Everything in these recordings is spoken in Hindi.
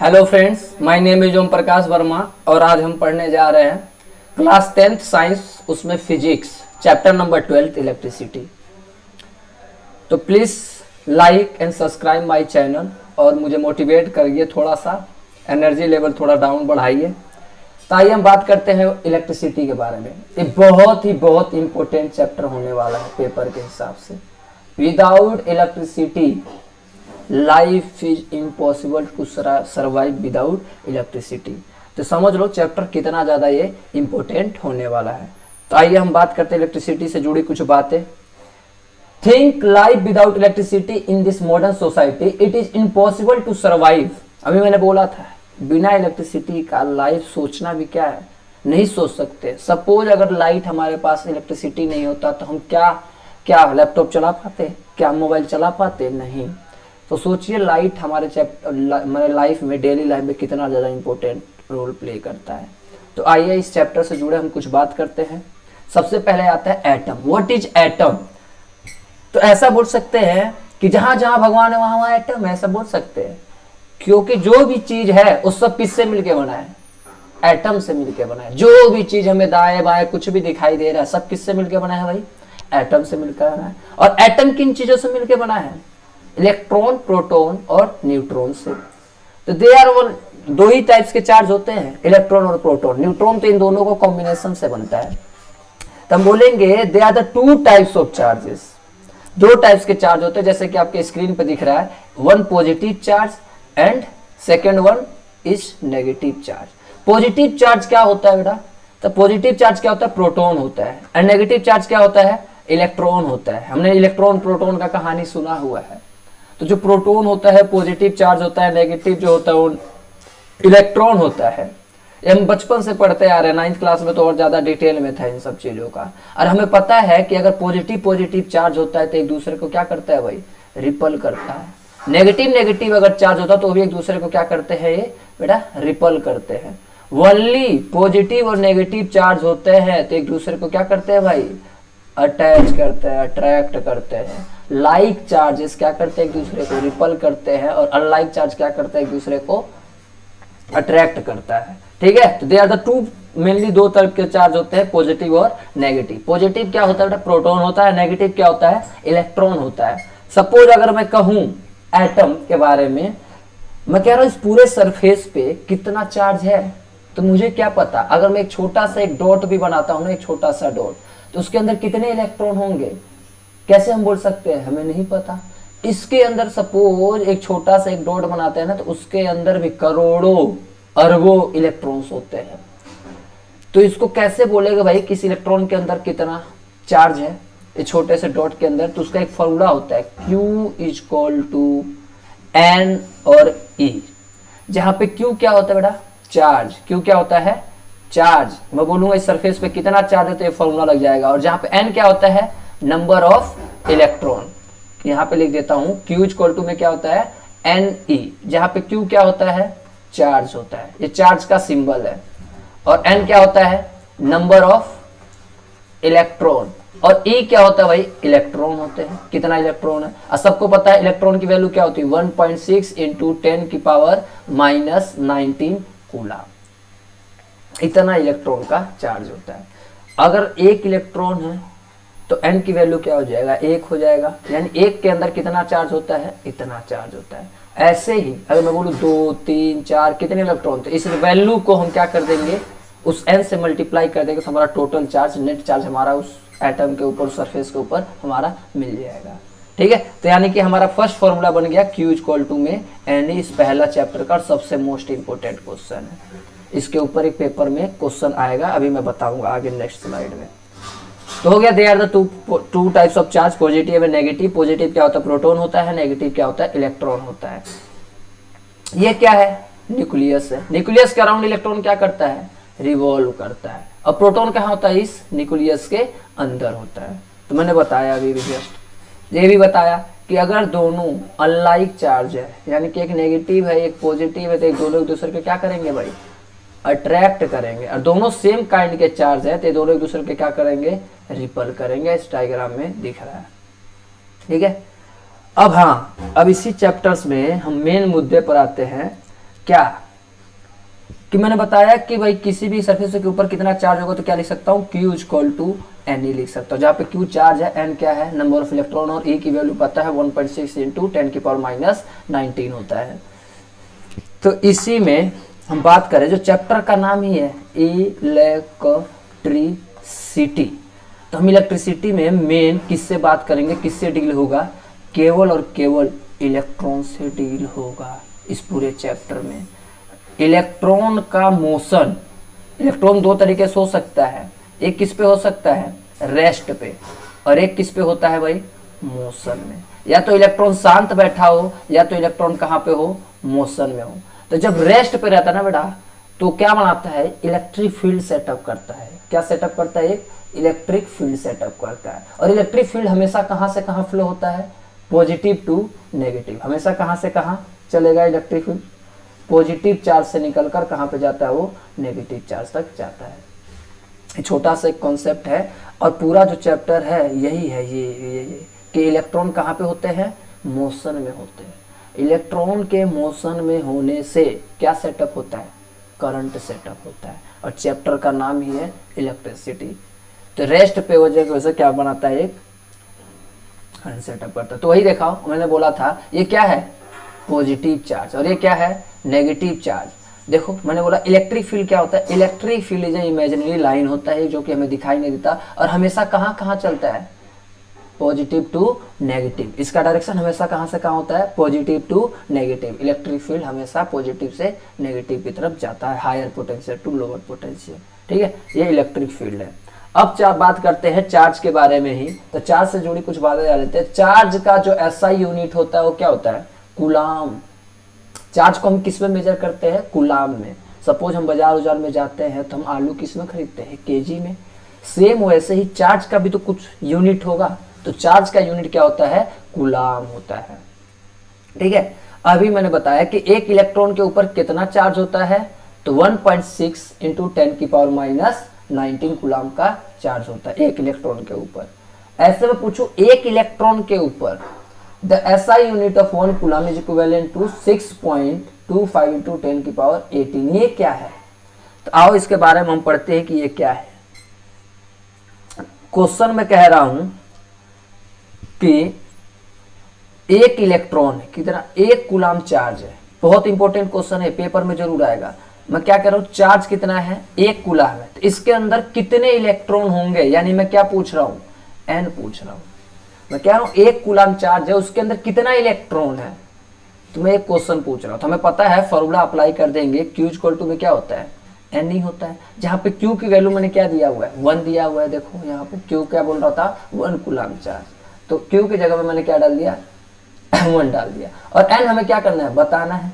Hello friends, my name is Om Prakash Verma और आज हम पढ़ने जा रहे हैं क्लास 10th साइंस, उसमें फिजिक्स चैप्टर नंबर 12 इलेक्ट्रिसिटी। तो please like and subscribe my channel और मुझे मोटिवेट करिए, थोड़ा सा एनर्जी लेवल थोड़ा डाउन बढ़ाइए। तो आइए हम बात करते हैं इलेक्ट्रिसिटी के बारे में। ये बहुत इंपॉर्टेंट चैप्टर होने वाला है पेपर के हिसाब से। Without electricity life is impossible to survive without electricity. तो समझ लो चैप्टर कितना ज़्यादा ये इम्पोर्टेंट होने वाला है। तो आइए हम बात करते हैं इलेक्ट्रिसिटी से जुड़ी कुछ बातें। Think life without electricity in this modern society, it is impossible to survive. अभी मैंने बोला था बिना इलेक्ट्रिसिटी का लाइफ सोचना भी क्या है, नहीं सोच सकते। सपोज अगर लाइट हमारे पास इलेक्ट्रिसिटी नहीं होता तो हम क्या लैपटॉप चला पाते, क्या मोबाइल चला पाते? नहीं। तो सोचिए लाइट हमारे लाइफ में, डेली लाइफ में कितना ज़्यादा इंपॉर्टेंट रोल प्ले करता है। तो आइए इस चैप्टर से जुड़े हम कुछ बात करते हैं। सबसे पहले आता है एटम। What is atom? तो ऐसा बोल सकते हैं कि जहां जहां भगवान है वहां वहां एटम है, ऐसा बोल सकते हैं, क्योंकि जो भी चीज है उस सब किससे मिलके बना है? एटम से मिलके बना है। जो भी चीज हमें दाएं बाएं कुछ भी दिखाई दे रहा है, सब किससे मिलके बना है भाई? एटम से मिलकर बना है। और एटम किन चीजों से मिलके बना है? इलेक्ट्रॉन, प्रोटॉन और न्यूट्रॉन से। तो दे आर वन, दो ही टाइप्स के चार्ज होते हैं, इलेक्ट्रॉन और प्रोटॉन। न्यूट्रॉन तो इन दोनों को कॉम्बिनेशन से बनता है। तो हम बोलेंगे they are the two types of charges. दो टाइप्स के चार्ज होते हैं, जैसे कि आपके स्क्रीन पे दिख रहा है, one positive charge and second one is negative charge. Positive charge क्या होता है बेटा? तो पॉजिटिव चार्ज क्या होता है? प्रोटॉन होता है। एंड नेगेटिव चार्ज क्या होता है? इलेक्ट्रॉन होता है। हमने इलेक्ट्रॉन प्रोटॉन का कहानी सुना हुआ है। तो जो प्रोटॉन होता है पॉजिटिव चार्ज होता है, नेगेटिव जो होता है वो इलेक्ट्रॉन होता है। हम बचपन से पढ़ते आ रहे हैं, 9th क्लास में तो और ज्यादा डिटेल में था इन सब चीजों का। और हमें पता है कि अगर पॉजिटिव चार्ज होता है तो एक दूसरे को क्या करता है भाई? रिपल करता है। नेगेटिव अगर चार्ज होता है तो भी एक दूसरे को क्या करते हैं ये बेटा? रिपल करते हैं। ओनली पॉजिटिव और नेगेटिव चार्ज होते हैं तो एक दूसरे को क्या करते हैं भाई? अटैच करते हैं, अट्रैक्ट करते हैं। लाइक चार्जेस क्या करते हैं? एक दूसरे को रिपल करते हैं। और अनलाइक चार्ज क्या करते हैं? एक दूसरे को अट्रैक्ट करता है। ठीक है, तो they are the two, mainly दो तरह के चार्ज होते हैं, पॉजिटिव और नेगेटिव। पॉजिटिव क्या होता है बेटा? प्रोटॉन होता है। नेगेटिव क्या होता है? इलेक्ट्रॉन होता है। सपोज अगर मैं कहूं एटम के बारे में, मैं कह रहा हूं इस पूरे सरफेस पे कितना चार्ज है, तो मुझे क्या पता? अगर मैं एक छोटा सा एक डॉट भी बनाता हूं ना, एक छोटा सा डॉट, तो उसके अंदर कितने इलेक्ट्रॉन होंगे? कैसे हम बोल सकते हैं? हमें नहीं पता। इसके अंदर सपोज एक छोटा सा एक डॉट बनाते हैं ना, तो उसके अंदर भी करोड़ों अरबों इलेक्ट्रॉन्स होते हैं। तो इसको कैसे बोलेगा भाई किस इलेक्ट्रॉन के अंदर कितना चार्ज है इस छोटे से डॉट के अंदर? तो उसका एक फॉर्मूला होता है, Q is equal to N और E। जहां पे Q क्या होता है बेटा? चार्ज। Q क्या होता है? चार्ज। मैं बोलूंगा इस सरफेस पे कितना चार्ज है तो ये फॉर्मूला लग जाएगा। और जहां पे N क्या होता है? Number of electron. यहां पे लिख देता हूं, Q इक्वल टू में क्या होता है? Ne। जहां पे Q क्या होता है? चार्ज होता है, ये चार्ज का सिंबल है। और N क्या होता है? Number of electron. और E क्या होता है भाई? इलेक्ट्रॉन होते हैं। कितना इलेक्ट्रॉन है? और सबको पता है इलेक्ट्रॉन की वैल्यू क्या होती है? 1.6 इंटू 10 की पावर -19 कूलम। इतना इलेक्ट्रॉन का चार्ज होता है। अगर एक इलेक्ट्रॉन है तो n की वैल्यू क्या हो जाएगा? 1 हो जाएगा। यानी एक के अंदर कितना चार्ज होता है? इतना चार्ज होता है। ऐसे ही अगर मैं बोलूँ 2, 3, 4 कितने इलेक्ट्रॉन, तो इस वैल्यू को हम क्या कर देंगे? उस n से मल्टीप्लाई कर देंगे तो हमारा टोटल चार्ज, नेट चार्ज हमारा उस एटम के ऊपर, सरफेस के ऊपर हमारा मिल जाएगा। ठीक है, तो यानी कि हमारा फर्स्ट फॉर्मूला बन गया Q इक्वल टू में N। इस पहला चैप्टर का सबसे मोस्ट इंपोर्टेंट क्वेश्चन है। इसके ऊपर एक पेपर में क्वेश्चन आएगा, अभी मैं बताऊंगा आगे नेक्स्ट स्लाइड में। तो हो गया they are the two types of charge, positive and negative. Positive क्या होता है? प्रोटॉन होता है। नेगेटिव क्या होता है? इलेक्ट्रॉन होता है। ये क्या है? न्यूक्लियस है। न्यूक्लियस के अराउंड इलेक्ट्रॉन क्या करता है? रिवॉल्व करता है। और प्रोटॉन कहाँ होता है? इस न्यूक्लियस के अंदर होता है। तो मैंने बताया अभी भी जस्ट, ये भी बताया कि अगर दोनों अनलाइक चार्ज है, यानी कि एक नेगेटिव है एक पॉजिटिव है, तो एक दोनों एक दूसरे को क्या करेंगे भाई? अट्रैक्ट करेंगे। और दोनों सेम काइंड के चार्ज है तो दोनों एक दूसरे के क्या करेंगे? रिपल करेंगे। इस डायग्राम में दिख रहा है। ठीक है, अब हाँ, अब इसी चैप्टर्स में हम मेन मुद्दे पर आते हैं क्या कि मैंने बताया कि भाई किसी भी सरफेस के ऊपर कितना चार्ज होगा तो क्या लिख सकता हूँ, Q equal to N E लिख सकता हूँ, जहाँ पे Q चार्ज है, N क्या है नंबर ऑफ इलेक्ट्रॉन, और E की वैल्यू पता है 1.6 इंटू 10⁻⁻19 होता है। तो इसी में हम बात करें, जो चैप्टर का नाम ही है इलेक्ट्रिसिटी, तो हम इलेक्ट्रिसिटी में मेन किससे बात करेंगे, किससे डील होगा, केवल और केवल इलेक्ट्रॉन से डील होगा इस पूरे चैप्टर में। इलेक्ट्रॉन का मोशन, इलेक्ट्रॉन दो तरीके से हो सकता है, एक किस पे हो सकता है, रेस्ट पे, और एक किस पे होता है भाई, मोशन में। या तो इलेक्ट्रॉन शांत बैठा हो, या तो इलेक्ट्रॉन कहाँ पे हो, मोशन में हो। तो जब रेस्ट पे रहता है ना बेटा, तो क्या बनाता है, इलेक्ट्रिक फील्ड सेटअप करता है। क्या सेटअप करता है, एक इलेक्ट्रिक फील्ड सेटअप करता है। और इलेक्ट्रिक फील्ड हमेशा कहाँ से कहाँ फ्लो होता है, पॉजिटिव टू नेगेटिव। हमेशा कहाँ से कहाँ चलेगा इलेक्ट्रिक फील्ड, पॉजिटिव चार्ज से निकलकर कहाँ पे जाता है, वो नेगेटिव चार्ज तक जाता है। छोटा सा एक कॉन्सेप्ट है, और पूरा जो चैप्टर है यही है, ये कि इलेक्ट्रॉन कहाँ पे होते हैं, मोशन में होते हैं। इलेक्ट्रॉन के मोशन में होने से क्या सेटअप होता है, करंट सेटअप होता है, और चैप्टर का नाम ही है इलेक्ट्रिसिटी। तो रेस्ट पे वजह की वजह से क्या बनाता है, एक करंट सेटअप करता है। तो वही देखा मैंने बोला था, ये क्या है, पॉजिटिव चार्ज, और ये क्या है, नेगेटिव चार्ज। देखो मैंने बोला इलेक्ट्रिक फील्ड क्या होता है, electric field is imaginary line होता है जो कि हमें दिखाई नहीं देता, और हमेशा कहाँ कहाँ चलता है, पॉजिटिव टू नेगेटिव। इसका डायरेक्शन हमेशा कहाँ से कहाँ होता है, positive to negative. Electric field हमेशा पॉजिटिव से नेगेटिव की तरफ जाता है, higher potential to lower potential. ठीक है, ये इलेक्ट्रिक फील्ड है। अब बात करते हैं चार्ज के बारे में ही। तो चार्ज से जुड़ी कुछ बातें जान लेते हैं। चार्ज का जो एसआई यूनिट होता है वो क्या होता है, कूलाम। चार्ज को हम किस में मेजर करते हैं, कूलाम में। सपोज हम बाजार में जाते हैं तो हम आलू किस में खरीदते हैं, केजी में। सेम वैसे ही चार्ज का भी तो कुछ यूनिट होगा, तो चार्ज का यूनिट क्या होता है, कूलाम होता है। ठीक है, अभी मैंने बताया कि एक इलेक्ट्रॉन के ऊपर कितना चार्ज होता है, तो 1.6 इंटू 10⁻⁻19 कूलाम का चार्ज होता है एक इलेक्ट्रॉन के ऊपर। ऐसे में पूछूं एक इलेक्ट्रॉन के ऊपर the SI unit of 1 coulomb is equivalent to 6.25 into 10⁻18। ये क्या है, तो आओ इसके बारे में हम पढ़ते हैं कि ये क्या है। क्वेश्चन में कह रहा हूं कि एक इलेक्ट्रॉन कितना, एक कूलाम चार्ज है। बहुत इंपॉर्टेंट क्वेश्चन है, पेपर में जरूर आएगा। मैं क्या कह रहा हूं, चार्ज कितना है, एक कूलाम है, तो इसके अंदर कितने इलेक्ट्रॉन होंगे, यानी मैं क्या पूछ रहा हूं, एन पूछ रहा हूं। मैं कह रहा हूं एक कूलाम चार्ज है, उसके अंदर कितना इलेक्ट्रॉन है, तो मैं एक क्वेश्चन पूछ रहा हूं। तो हमें पता है फॉर्मूला अप्लाई कर देंगे, Q इक्वल टू में क्या होता है, एन ही होता है। जहां पे Q की वैल्यू मैंने क्या दिया हुआ है, 1 दिया हुआ है। देखो यहाँ पे Q क्या बोल रहा था, 1 कूलाम चार्ज, तो Q की जगह पे मैंने क्या डाल दिया, 1 डाल दिया। और n हमें क्या करना है, बताना है।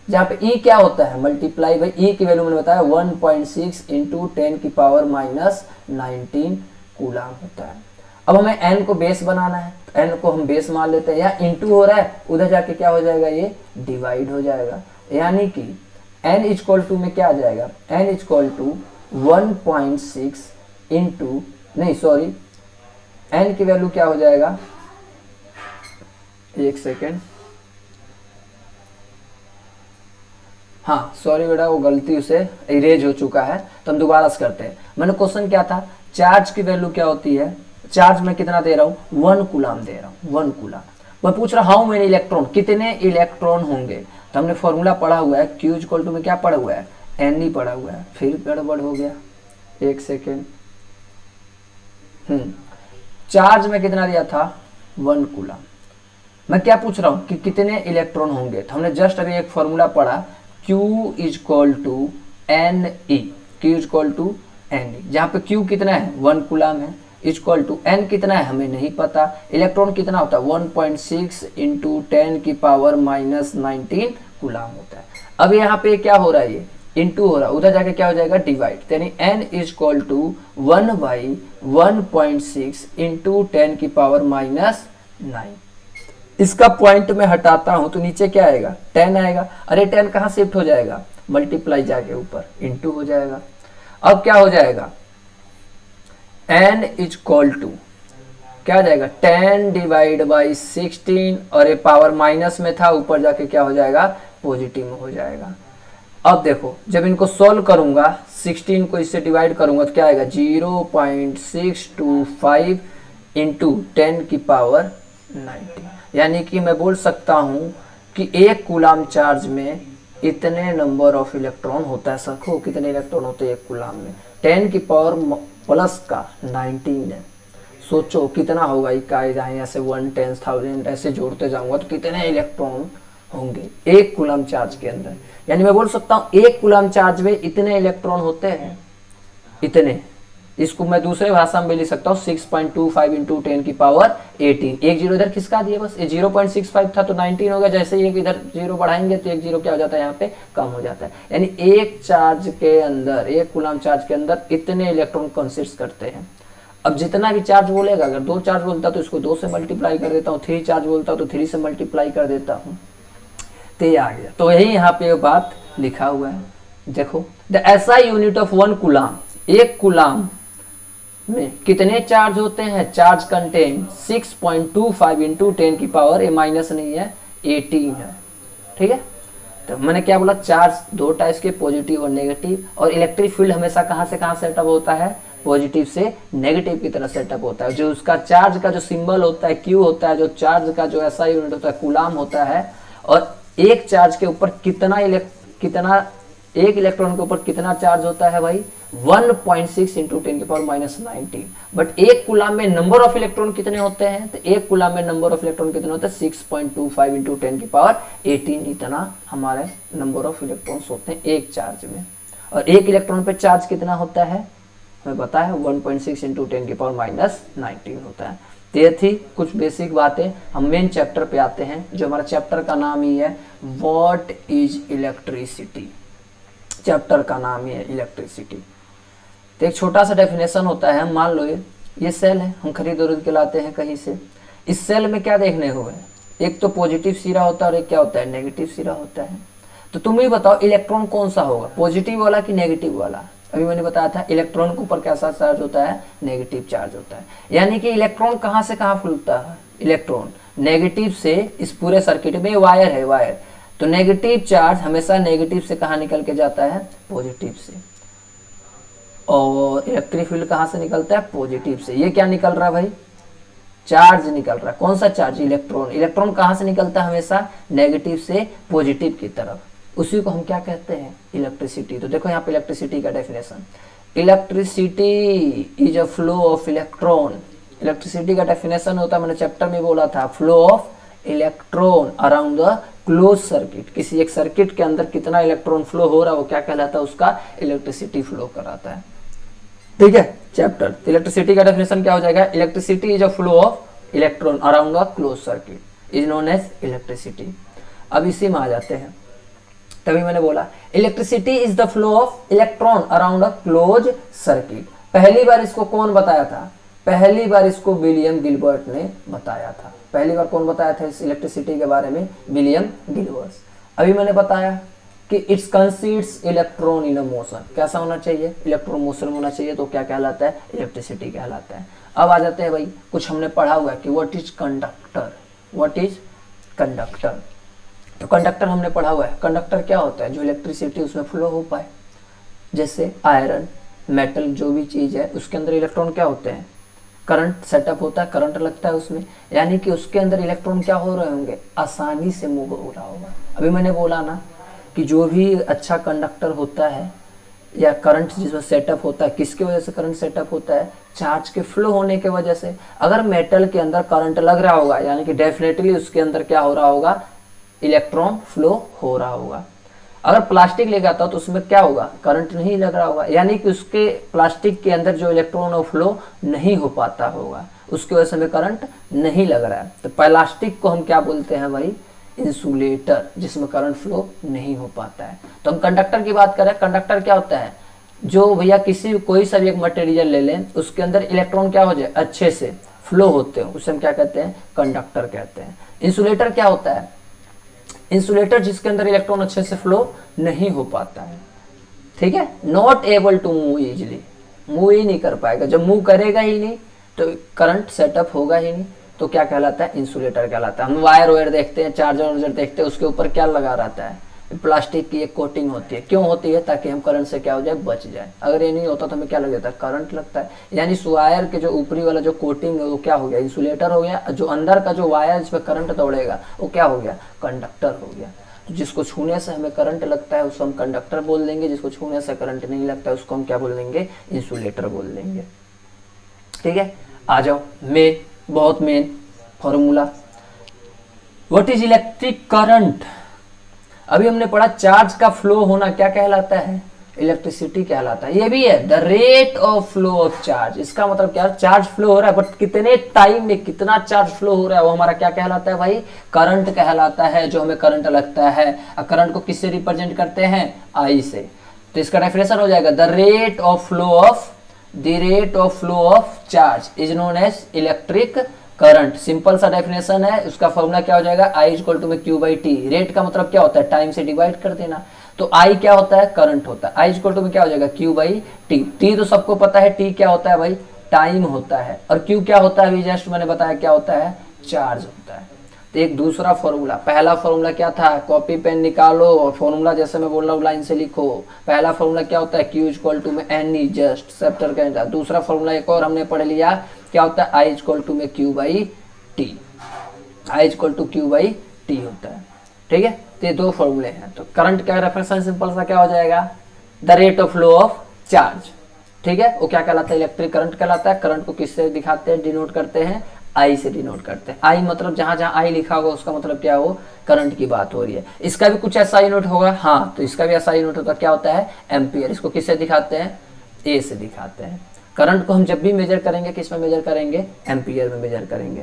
जहाँ पे E क्या होता है, मल्टीप्लाई बाई E की वैल्यू मैंने बताया 1.6 इंटू 10⁻⁻19 कूलाम होता है। अब हमें n को बेस बनाना है, तो n को हम बेस मान लेते हैं। यहाँ इंटू हो रहा है, उधर जाके क्या हो जाएगा, ये डिवाइड हो जाएगा। यानी कि n इक्वल टू में क्या आ जाएगा, n इक्वल टू 1.6 इंटू, नहीं सॉरी, n की वैल्यू क्या हो जाएगा, एक सेकेंड, हाँ सॉरी बेटा, वो गलती से इरेज हो चुका है, तो हम दोबारा से करते हैं। मैंने क्वेश्चन क्या था, चार्ज की वैल्यू क्या होती है, चार्ज में कितना दे रहा हूँ, 1 कूलाम दे रहा हूँ, 1 कूलाम। मैं पूछ रहा हाउ मेनी इलेक्ट्रॉन, कितने इलेक्ट्रॉन होंगे, तो हमने फॉर्मूला पढ़ा हुआ है, Q इक्वल टू में क्या पढ़ा हुआ है, एन ही पढ़ा हुआ है। फिर गड़बड़ हो गया, एक सेकेंड, चार्ज में कितना दिया था, 1 कूलाम। मैं क्या पूछ रहा हूँ कि कितने इलेक्ट्रॉन होंगे, तो हमने जस्ट अभी एक फॉर्मूला पढ़ा, Q equal to N e, Q equal to N e, जहाँ पे Q कितना है, 1 कूलाम है, इक्वल टू n कितना है हमें नहीं पता, इलेक्ट्रॉन कितना होता है 1.6 इंटू 10⁻⁻19 कूलाम होता है। अब यहाँ पे क्या हो रहा है, ये इंटू हो रहा है, उधर जाके क्या हो जाएगा, डिवाइड, यानी n इक्वल टू 1/1.6 इंटू 10⁻⁹। इसका पॉइंट में हटाता हूं तो नीचे क्या आएगा, 10 आएगा। अरे 10 कहाँ शिफ्ट हो जाएगा, मल्टीप्लाई जाके ऊपर इंटू हो जाएगा। अब क्या हो जाएगा, n इक्वल टू क्या आ जाएगा, 10 डिवाइड बाई 16, और ये पावर माइनस में था, ऊपर जाके क्या हो जाएगा पॉजिटिव में हो जाएगा। अब देखो जब इनको सोल्व करूंगा 16 को इससे डिवाइड करूंगा तो क्या आएगा 0.625 इंटू 10 की पावर 90, यानी कि मैं बोल सकता हूं कि एक कूलाम चार्ज में इतने नंबर ऑफ इलेक्ट्रॉन होता है। सखो कितने इलेक्ट्रॉन होते हैं एक कूलाम में, 10 की पावर प्लस का 19 है। सोचो कितना होगा, इकाई जहाँ ऐसे 1 10,000 ऐसे जोड़ते जाऊंगा तो कितने इलेक्ट्रॉन होंगे एक कूलाम चार्ज के अंदर। यानी मैं बोल सकता हूँ एक कूलाम चार्ज में इतने इलेक्ट्रॉन होते हैं, इतने। इसको मैं दूसरे भाषा में भी लिख सकता हूँ 6.25 इंटू 10 की पावर 18। एक जीरो इधर खिसका दिए बस, ये 0.65 था तो 19 हो गया। जैसे ही इधर जीरो बढ़ाएंगे तो एक जीरो क्या हो जाता है यहाँ पे कम हो जाता है। यानी एक चार्ज के अंदर, एक कूलाम चार्ज के अंदर इतने इलेक्ट्रॉन कंसिस्ट करते हैं। अब जितना भी चार्ज बोलेगा, अगर 2 चार्ज बोलता तो इसको 2 से मल्टीप्लाई कर देता हूँ, 3 चार्ज बोलता तो 3 से मल्टीप्लाई कर देता हूँ, तो ये आ गया। तो यही यहाँ पे बात लिखा हुआ है। देखो the SI unit of 1 coulomb, एक कूलाम में कितने चार्ज होते हैं, चार्ज कंटेन 6.25 इंटू 10 की पावर, ये माइनस नहीं है 18 है, ठीक है। तो मैंने क्या बोला, चार्ज 2 टाइप्स के, पॉजिटिव और नेगेटिव। और इलेक्ट्रिक फील्ड हमेशा कहाँ से कहाँ सेटअप होता है, पॉजिटिव से नेगेटिव की तरह सेटअप होता है। जो उसका चार्ज का जो सिंबल होता है क्यू होता है, जो चार्ज का जो ऐसा यूनिट होता है कूलाम होता है। और एक चार्ज के ऊपर कितना एक इलेक्ट्रॉन के ऊपर कितना चार्ज होता है भाई, 1.6 इंटू 10 की पावर माइनस 19। बट एक कूलाम में नंबर ऑफ इलेक्ट्रॉन कितने होते हैं, तो एक कूलाम में नंबर ऑफ इलेक्ट्रॉन कितने होते हैं 6.25 इंटू 10 की पावर 18। इतना हमारे नंबर ऑफ इलेक्ट्रॉन्स होते हैं एक चार्ज में। और एक इलेक्ट्रॉन पे चार्ज कितना होता है हमें पता है, 1.6 इंटू 10 की पावर माइनस 19 होता है। तो ये थी कुछ बेसिक बातें। हम मेन चैप्टर पे आते हैं, जो हमारा चैप्टर का नाम ही है व्हाट इज इलेक्ट्रिसिटी। चैप्टर का नाम ही है इलेक्ट्रिसिटी। तो एक छोटा सा डेफिनेशन होता है, मान लो ये सेल है, हम खरीद उरीद के लाते हैं कहीं से। इस सेल में क्या देखने को है, एक तो पॉजिटिव सिरा होता है और एक क्या होता है, नेगेटिव सिरा होता है। तो तुम ही बताओ इलेक्ट्रॉन कौन सा होगा, पॉजिटिव वाला कि नेगेटिव वाला। अभी मैंने बताया था इलेक्ट्रॉन के ऊपर कैसा चार्ज होता है, नेगेटिव चार्ज होता है। यानी कि इलेक्ट्रॉन कहाँ से कहाँ फूलता है, इलेक्ट्रॉन नेगेटिव से, इस पूरे सर्किट में वायर है वायर, तो नेगेटिव चार्ज हमेशा नेगेटिव से कहाँ निकल के जाता है, पॉजिटिव से। और इलेक्ट्रिक फील्ड कहाँ से निकलता है, पॉजिटिव से। ये क्या निकल रहा है भाई, चार्ज निकल रहा है। कौन सा चार्ज, इलेक्ट्रॉन। इलेक्ट्रॉन कहाँ से निकलता है, हमेशा नेगेटिव से पॉजिटिव की तरफ। उसी को हम क्या कहते हैं, इलेक्ट्रिसिटी। तो देखो यहाँ पे इलेक्ट्रिसिटी का definition, electricity is a flow of electron. Electricity का डेफिनेशन होता है, मैंने चैप्टर में बोला था, flow of electron around the close circuit. किसी एक सर्किट के अंदर कितना इलेक्ट्रॉन फ्लो हो रहा है वो क्या कहलाता है, उसका इलेक्ट्रिसिटी फ्लो कराता है, ठीक है। चैप्टर इलेक्ट्रिसिटी का डेफिनेशन क्या हो जाएगा, electricity is a flow of electron around the close circuit is known as electricity. अब इसी में आ जाते हैं, तभी मैंने बोला electricity is the flow of electron around a close circuit. पहली बार इसको कौन बताया था, पहली बार इसको विलियम गिलबर्ट ने बताया था। पहली बार कौन बताया था इस इलेक्ट्रिसिटी के बारे में, विलियम गिलबर्ट। अभी मैंने बताया कि it's कंसीड्स electron in a motion, कैसा होना चाहिए, इलेक्ट्रॉन मोशन होना चाहिए, तो क्या कहलाता है, इलेक्ट्रिसिटी कहलाता है। अब आ जाते हैं भाई, कुछ हमने पढ़ा हुआ है कि what is conductor, what is conductor. तो कंडक्टर हमने पढ़ा हुआ है, कंडक्टर क्या होता है, जो इलेक्ट्रिसिटी उसमें फ्लो हो पाए। जैसे आयरन, मेटल, जो भी चीज़ है उसके अंदर इलेक्ट्रॉन क्या होते हैं, करंट सेटअप होता है, करंट लगता है उसमें, यानी कि उसके अंदर इलेक्ट्रॉन क्या हो रहे होंगे, आसानी से मूव हो रहा होगा। अभी मैंने बोला ना कि जो भी अच्छा कंडक्टर होता है या करंट जिसमें सेटअप होता है, किसकी वजह से करंट सेटअप होता है, चार्ज के फ्लो होने की वजह से। अगर मेटल के अंदर करंट लग रहा होगा यानी कि डेफिनेटली उसके अंदर क्या हो रहा होगा, इलेक्ट्रॉन फ्लो हो रहा होगा। अगर प्लास्टिक ले जाता तो उसमें क्या होगा, करंट नहीं लग रहा होगा, यानी कि उसके प्लास्टिक के अंदर जो इलेक्ट्रॉन फ्लो नहीं हो पाता होगा, उसकी वजह से हमें करंट नहीं लग रहा है। तो प्लास्टिक को हम क्या बोलते हैं भाई, इंसुलेटर, जिसमें करंट फ्लो नहीं हो पाता है। तो हम कंडक्टर की बात करें, कंडक्टर क्या होता है, जो भैया कोई सा भी एक मटेरियल ले लें, उसके अंदर इलेक्ट्रॉन क्या हो जाए, अच्छे से फ्लो होते हैं, उसे हम क्या कहते हैं, कंडक्टर कहते हैं। इंसुलेटर क्या होता है, इंसुलेटर जिसके अंदर इलेक्ट्रॉन अच्छे से फ्लो नहीं हो पाता है, ठीक है, not able to move easily, move ही नहीं कर पाएगा। जब मूव करेगा ही नहीं तो करंट सेटअप होगा ही नहीं, तो क्या कहलाता है, इंसुलेटर कहलाता है। हम वायर वायर देखते हैं, चार्जर वार्जर देखते हैं, उसके ऊपर क्या लगा रहता है, प्लास्टिक की एक कोटिंग होती है। क्यों होती है? ताकि हम करंट से क्या हो जाए, बच जाए। अगर ये नहीं होता तो हमें क्या लग जाता है, करंट लगता है। यानी इस वायर के जो ऊपरी वाला जो कोटिंग है वो क्या हो गया, इंसुलेटर हो गया। जो अंदर का जो वायर जिसमें करंट दौड़ेगा वो क्या हो गया, कंडक्टर हो गया। तो जिसको छूने से हमें करंट लगता है उसको हम कंडक्टर बोल देंगे, जिसको छूने से करंट नहीं लगता है उसको हम क्या बोल देंगे, इंसुलेटर बोल देंगे। ठीक है, आ जाओ बहुत main formula, what is electric current. अभी हमने पढ़ा चार्ज का फ्लो होना क्या कहलाता है, इलेक्ट्रिसिटी कहलाता है। ये भी है the rate of flow of charge. इसका मतलब क्या, चार्ज फ्लो हो रहा है बट कितने टाइम में कितना चार्ज फ्लो हो रहा है वो हमारा क्या कहलाता है भाई, करंट कहलाता है। जो हमें करंट लगता है, करंट को किससे रिप्रेजेंट करते हैं, आई से। तो इसका डेफिनेशन हो जाएगा the rate of flow of charge is known as electric current. Simple सा डेफिनेशन है, उसका फॉर्मूला क्या हो जाएगा, I इक्वल टू में Q बाई टी। रेट का मतलब क्या होता है, टाइम से डिवाइड कर देना। तो I क्या होता है, करंट होता है। I इक्वल टू में क्या हो जाएगा, Q बाई टी। टी तो सबको पता है, टी क्या होता है भाई, टाइम होता है। और Q क्या होता है, अभी जस्ट मैंने बताया क्या होता है, चार्ज होता है। तो एक दूसरा फॉर्मूला, पहला फॉर्मूला क्या था, कॉपी पेन निकालो और फॉर्मूला जैसे मैं बोल रहा हूँ लाइन से लिखो। पहला फॉर्मूला क्या होता है, Q इक्वल टू में N जस्ट चैप्टर का। दूसरा फॉर्मूला एक और हमने पढ़ लिया, क्या होता है, I इक्वल टू में Q by t. I equal to Q by t होता है। ठीक है, तो ये दो फॉर्मूले हैं। तो करंट का रेफरेंस सिंपल सा क्या हो जाएगा, the rate of flow of charge. ठीक है, वो क्या कहलाता है, इलेक्ट्रिक करंट कहलाता है। करंट को किससे दिखाते हैं, डिनोट करते हैं, आई से डिनोट करते हैं। आई मतलब जहां जहां आई लिखा होगा उसका मतलब क्या हो, करंट की बात हो रही है। इसका भी कुछ ऐसा यूनिट होगा, हाँ, तो इसका भी ऐसा यूनिट होता है, क्या होता है, एम्पियर। इसको किससे दिखाते हैं, ए से दिखाते हैं। करंट को हम जब भी मेजर करेंगे किस में मेजर करेंगे, एम्पियर में मेजर करेंगे।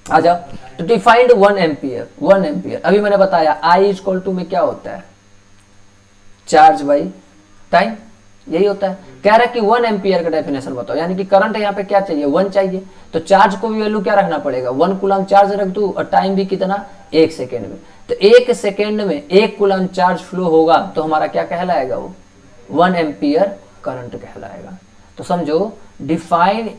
आ जाओ, तो डिफाइंड 1 एम्पियर। अभी मैंने बताया I इक्वल टू में क्या होता है, चार्ज बाई टाइम, यही होता है। कह रहा है कि 1 एम्पियर का डेफिनेशन बताओ, यानी कि करंट यहाँ पे क्या चाहिए, 1 चाहिए। तो चार्ज को भी वैल्यू क्या रखना पड़ेगा, 1 कूलम चार्ज रख दूं, और टाइम भी कितना, 1 सेकेंड में। तो 1 सेकेंड में 1 कूलम चार्ज फ्लो होगा तो हमारा क्या कहलाएगा, वो 1 एम्पियर करंट कहलाएगा। तो समझो, define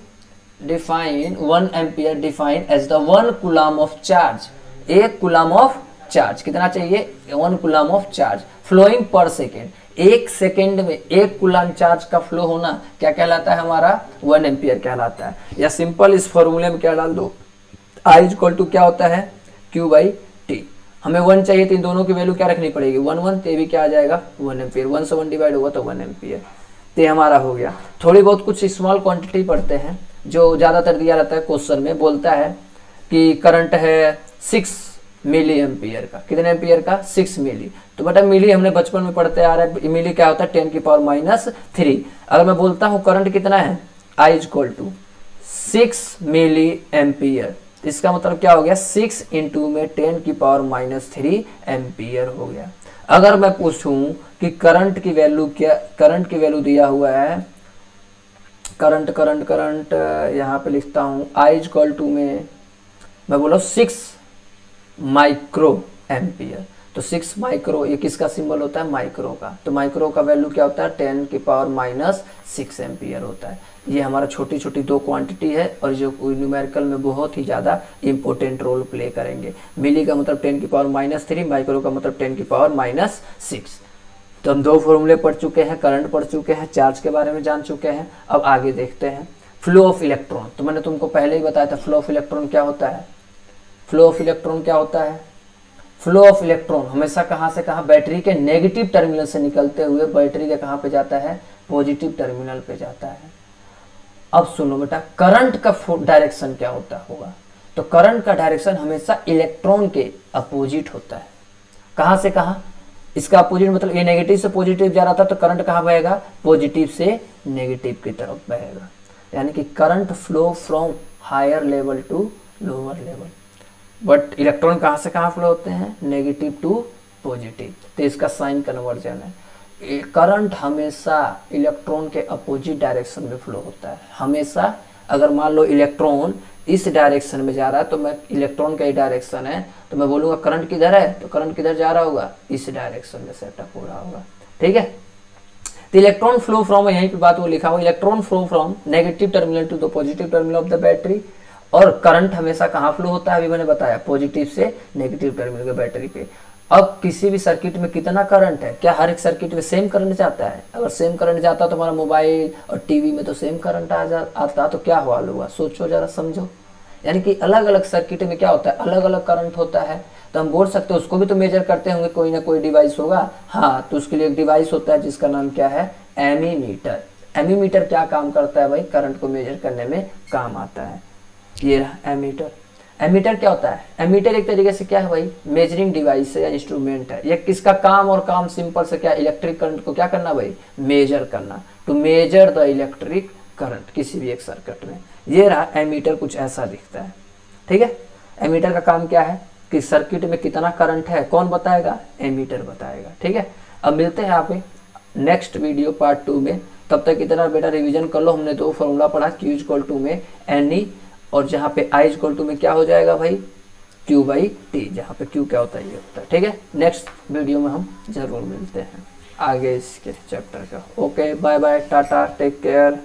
1 ampere define as the 1 coulomb of charge. 1 coulomb of charge कितना चाहिए, 1 coulomb of charge flowing per second. 1 second में 1 कूलम चार्ज का फ्लो होना क्या कहलाता है, हमारा 1 एम्पियर कहलाता है। या सिंपल इस फॉर्मूले में क्या डाल दो, I इक्वल टू क्या होता है, Q बाई टी। हमें 1 चाहिए तो इन दोनों की वैल्यू क्या रखनी पड़ेगी, 1 तो ये भी क्या आ जाएगा, 1 एम्पियर। 1 से 1 डिवाइड होगा तो 1 एम्पियर। तो हमारा हो गया। थोड़ी बहुत कुछ स्मॉल क्वांटिटी पढ़ते हैं, जो ज़्यादातर दिया रहता है क्वेश्चन में, बोलता है कि करंट है 6 मिली एम्पियर का। कितने एम्पियर का, 6 मिली। तो बेटा मिली हमने बचपन में पढ़ते आ रहे हैं, मिली क्या होता है, 10 की पावर -3। अगर मैं बोलता हूँ करंट कितना है, I equal to 6 milli ampere, इसका मतलब क्या हो गया, 6 इंटू में 10 की पावर -3 एम्पियर हो गया। अगर मैं पूछूं कि करंट की वैल्यू क्या, करंट की वैल्यू दिया हुआ है, करंट यहाँ पे लिखता हूँ, I इक्वल टू में मैं बोला 6 माइक्रो एम्पियर। तो 6 माइक्रो, ये किसका सिंबल होता है, माइक्रो का। तो माइक्रो का वैल्यू क्या होता है, 10 की पावर -6 एम्पियर होता है। ये हमारा छोटी छोटी दो क्वांटिटी है और जो न्यूमेरिकल में बहुत ही ज़्यादा इंपॉर्टेंट रोल प्ले करेंगे। मिली का मतलब 10 की पावर -3, माइक्रो का मतलब 10 की पावर -6। तो हम दो फॉर्मूले पढ़ चुके हैं, करंट पढ़ चुके हैं, चार्ज के बारे में जान चुके हैं। अब आगे देखते हैं फ्लो ऑफ इलेक्ट्रॉन। तो मैंने तुमको पहले ही बताया था फ्लो ऑफ इलेक्ट्रॉन क्या होता है। फ्लो ऑफ इलेक्ट्रॉन क्या होता है, फ्लो ऑफ इलेक्ट्रॉन हमेशा कहाँ से कहाँ, बैटरी के नेगेटिव टर्मिनल से निकलते हुए बैटरी के कहाँ पे जाता है, पॉजिटिव टर्मिनल पे जाता है। अब सुनो बेटा, करंट का डायरेक्शन क्या होता होगा, तो करंट का डायरेक्शन हमेशा इलेक्ट्रॉन के अपोजिट होता है। कहाँ से कहाँ, इसका अपोजिट मतलब ये नेगेटिव से पॉजिटिव जा रहा था तो करंट कहाँ बहेगा, पॉजिटिव से नेगेटिव की तरफ बहेगा। यानी कि current flow from higher level to lower level. But electron कहाँ से कहाँ फ्लो होते हैं, नेगेटिव टू पॉजिटिव। तो इसका साइन कन्वर्जन है। करंट हमेशा इलेक्ट्रॉन के अपोजिट डायरेक्शन में फ्लो होता है हमेशा। अगर मान लो इलेक्ट्रॉन इस डायरेक्शन में जा रहा है तो मैं, इलेक्ट्रॉन का ही डायरेक्शन है तो मैं बोलूँगा करंट किधर है, तो करंट किधर जा रहा होगा, इस डायरेक्शन में सेटअप हो रहा होगा। ठीक है, तो इलेक्ट्रॉन फ्लो फ्रॉम, यहीं पे बात वो लिखा हुआ, electron flow from negative terminal to the positive terminal of the battery. और करंट हमेशा कहाँ फ्लो होता है, अभी मैंने बताया, पॉजिटिव से नेगेटिव टर्मिनल के बैटरी पे। अब किसी भी सर्किट में कितना करंट है, क्या हर एक सर्किट में सेम करंट जाता है? अगर सेम करंट जाता तो हमारा मोबाइल और टीवी में तो सेम करंट आता तो क्या हाल हुआ, सोचो जरा, समझो। यानी कि अलग अलग सर्किट में क्या होता है, अलग अलग करंट होता है। तो हम बोल सकते हैं उसको भी तो मेजर करते होंगे, कोई ना कोई डिवाइस होगा। हाँ, तो उसके लिए एक डिवाइस होता है जिसका नाम क्या है, एमीमीटर। एमीमीटर क्या काम करता है भाई, करंट को मेजर करने में काम आता है। ये रहा एमीटर। एमीटर क्या होता है, एमीटर एक तरीके से क्या है भाई, मेजरिंग डिवाइस है या इंस्ट्रूमेंट है। ये किसका काम, और काम सिंपल से क्या, इलेक्ट्रिक करंट को क्या करना भाई, मेजर करना। To measure the electric current किसी भी एक सर्किट में। ये रहा एमीटर, कुछ ऐसा दिखता है। ठीक है, एमीटर का काम क्या है कि सर्किट में कितना करंट है कौन बताएगा, एमीटर बताएगा। ठीक है, अब मिलते हैं आप नेक्स्ट वीडियो पार्ट 2 में। तब तक इतना बेटा रिवीजन कर लो। हमने दो फॉर्मूला पढ़ा, Q इक्वल टू में NE, और जहाँ पे I इक्वल टू में क्या हो जाएगा भाई, Q/T, जहाँ पे Q क्या होता है, ये होता है। ठीक है, नेक्स्ट वीडियो में हम जरूर मिलते हैं आगे इसके चैप्टर का। Okay, bye bye, tata, take care.